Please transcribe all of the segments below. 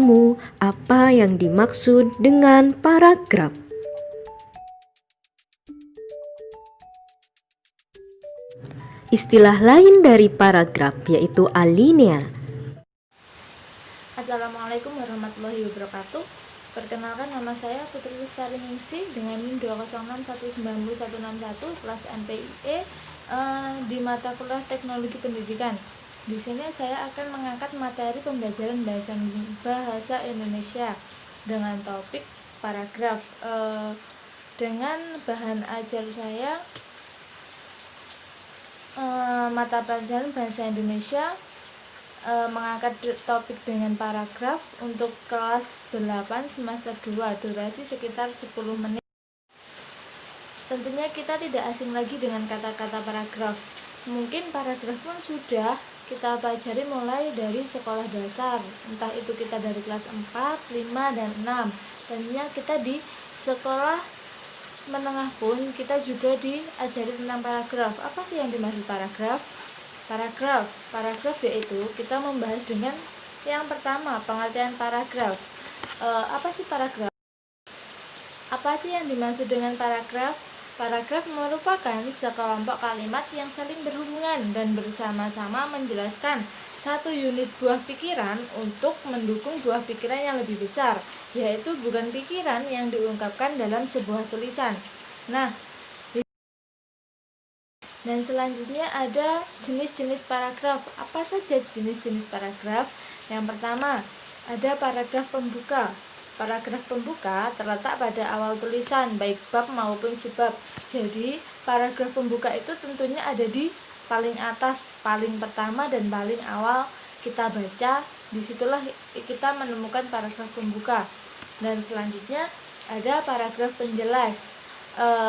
kamu apa yang dimaksud dengan paragraf. Istilah lain dari paragraf yaitu alinea. Assalamualaikum warahmatullahi wabarakatuh. Perkenalkan, nama saya Putri Lestari Ningsih dengan NIM 206190161 kelas MPIE di mata kuliah Teknologi Pendidikan. Di sini saya akan mengangkat materi pembelajaran bahasa Indonesia dengan topik paragraf. Dengan bahan ajar saya mata pelajaran bahasa Indonesia mengangkat topik dengan paragraf untuk kelas 8 semester 2, durasi sekitar 10 menit. Tentunya kita tidak asing lagi dengan kata-kata paragraf. Mungkin paragraf pun sudah kita pelajari mulai dari sekolah dasar, entah itu kita dari kelas 4, 5, dan 6. Tentunya kita di sekolah menengah pun kita juga diajari tentang paragraf. Apa sih yang dimaksud paragraf? Paragraf yaitu kita membahas dengan yang pertama, pengertian paragraf. Apa sih paragraf? Apa sih yang dimaksud dengan paragraf? Paragraf merupakan sekelompok kalimat yang saling berhubungan dan bersama-sama menjelaskan satu unit buah pikiran untuk mendukung buah pikiran yang lebih besar, yaitu bukan pikiran yang diungkapkan dalam sebuah tulisan. Dan selanjutnya ada jenis-jenis paragraf. Apa saja jenis-jenis paragraf? Yang pertama, ada paragraf pembuka. Paragraf pembuka terletak pada awal tulisan, baik bab maupun subbab. Jadi, paragraf pembuka itu tentunya ada di paling atas, paling pertama dan paling awal kita baca. Disitulah kita menemukan paragraf pembuka. Dan selanjutnya ada paragraf penjelas.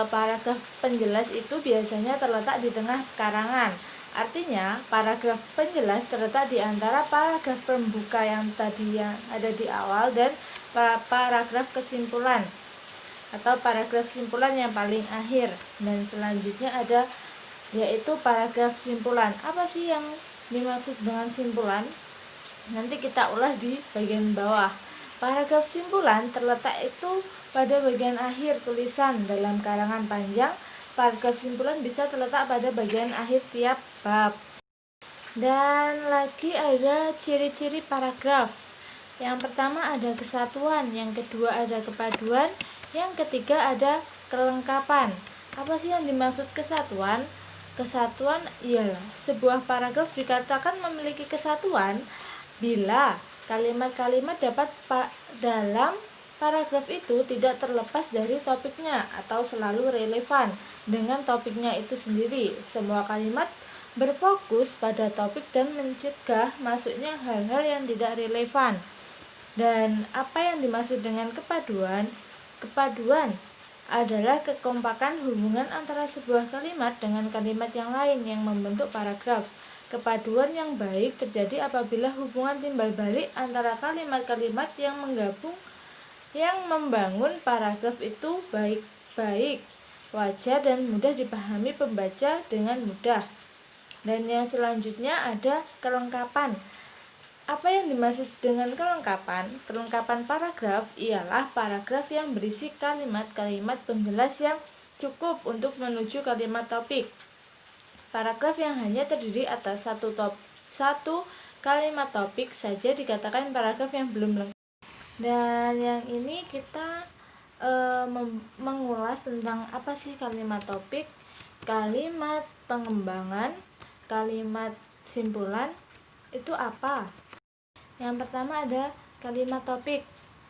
Paragraf penjelas itu biasanya terletak di tengah karangan. Artinya, paragraf penjelas terletak di antara paragraf pembuka yang tadi yang ada di awal dan paragraf kesimpulan atau paragraf simpulan yang paling akhir. Dan selanjutnya ada yaitu paragraf simpulan. Apa sih yang dimaksud dengan simpulan? Nanti kita ulas di bagian bawah. Paragraf simpulan terletak itu pada bagian akhir tulisan dalam karangan panjang. Paragraf simpulan bisa terletak pada bagian akhir tiap bab. Dan lagi ada ciri-ciri paragraf. Yang pertama ada kesatuan, yang kedua ada kepaduan, yang ketiga ada kelengkapan. Apa sih yang dimaksud kesatuan? Kesatuan ialah sebuah paragraf dikatakan memiliki kesatuan bila kalimat-kalimat dalam paragraf itu tidak terlepas dari topiknya atau selalu relevan dengan topiknya itu sendiri. Semua kalimat berfokus pada topik dan mencegah masuknya hal-hal yang tidak relevan. Dan apa yang dimaksud dengan kepaduan? Kepaduan adalah kekompakan hubungan antara sebuah kalimat dengan kalimat yang lain yang membentuk paragraf. Kepaduan yang baik terjadi apabila hubungan timbal balik antara kalimat-kalimat yang membangun paragraf itu baik-baik, wajar dan mudah dipahami pembaca dengan mudah. Dan yang selanjutnya ada kelengkapan. Apa yang dimaksud dengan kelengkapan? Kelengkapan paragraf ialah paragraf yang berisi kalimat-kalimat penjelas yang cukup untuk menuju kalimat topik. Paragraf yang hanya terdiri atas satu kalimat topik saja dikatakan paragraf yang belum lengkap. Dan yang ini kita mengulas tentang apa sih kalimat topik, kalimat pengembangan, kalimat simpulan itu apa? Yang pertama ada kalimat topik.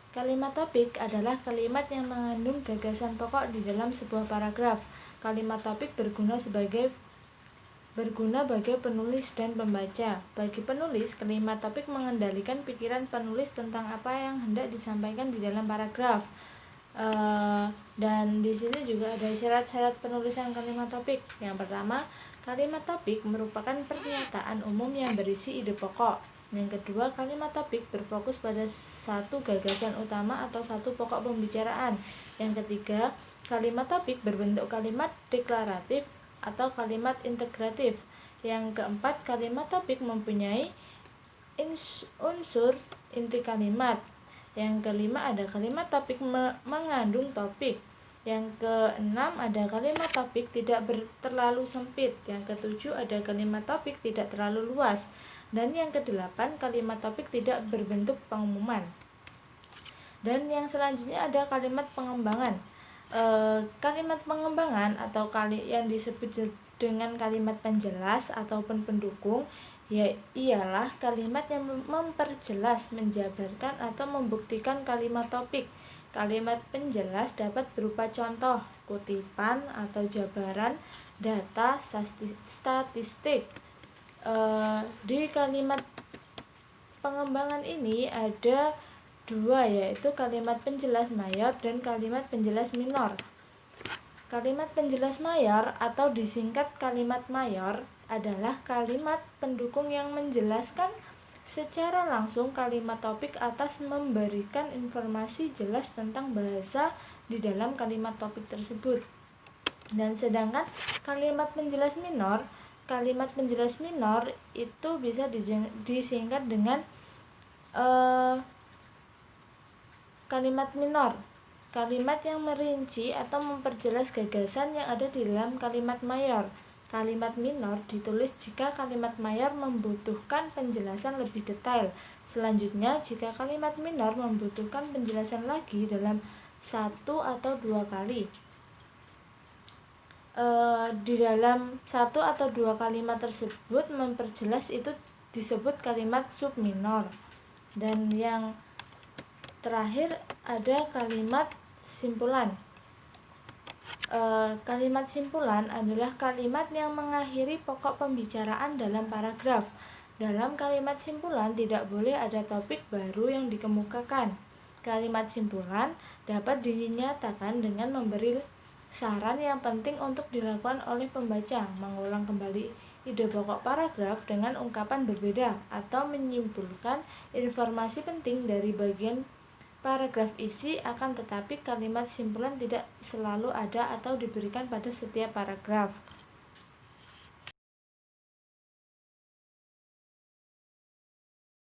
Kalimat topik adalah kalimat yang mengandung gagasan pokok di dalam sebuah paragraf. Kalimat topik berguna bagi penulis dan pembaca. Bagi penulis, kalimat topik mengendalikan pikiran penulis tentang apa yang hendak disampaikan di dalam paragraf. Dan di sini juga ada syarat-syarat penulisan kalimat topik. Yang pertama, kalimat topik merupakan pernyataan umum yang berisi ide pokok. Yang kedua, kalimat topik berfokus pada satu gagasan utama atau satu pokok pembicaraan. Yang ketiga, kalimat topik berbentuk kalimat deklaratif atau kalimat integratif. Yang keempat, kalimat topik mempunyai unsur inti kalimat. Yang kelima ada kalimat topik mengandung topik. Yang keenam ada kalimat topik tidak terlalu sempit. Yang ketujuh ada kalimat topik tidak terlalu luas. Dan yang kedelapan kalimat topik tidak berbentuk pengumuman. Dan yang selanjutnya ada kalimat pengembangan. Kalimat pengembangan atau yang disebut dengan kalimat penjelas ataupun pendukung ialah kalimat yang memperjelas, menjabarkan atau membuktikan kalimat topik. Kalimat penjelas dapat berupa contoh, kutipan atau jabaran, data, statistik. Di kalimat pengembangan ini ada dua, yaitu kalimat penjelas mayor dan kalimat penjelas minor. Kalimat penjelas mayor atau disingkat kalimat mayor adalah kalimat pendukung yang menjelaskan secara langsung kalimat topik atas memberikan informasi jelas tentang bahasa di dalam kalimat topik tersebut. Dan sedangkan kalimat penjelas minor itu bisa disingkat dengan kalimat minor, kalimat yang merinci atau memperjelas gagasan yang ada di dalam kalimat mayor. Kalimat minor ditulis jika kalimat mayor membutuhkan penjelasan lebih detail. Selanjutnya, jika kalimat minor membutuhkan penjelasan lagi dalam satu atau dua kali. Di dalam satu atau dua kalimat tersebut memperjelas itu disebut kalimat subminor. Dan yang terakhir ada kalimat simpulan. Kalimat simpulan adalah kalimat yang mengakhiri pokok pembicaraan dalam paragraf. Dalam kalimat simpulan tidak boleh ada topik baru yang dikemukakan. Kalimat simpulan dapat dinyatakan dengan memberi saran yang penting untuk dilakukan oleh pembaca, mengulang kembali ide pokok paragraf dengan ungkapan berbeda, atau menyimpulkan informasi penting dari bagian paragraf isi. Akan tetapi kalimat simpulan tidak selalu ada atau diberikan pada setiap paragraf.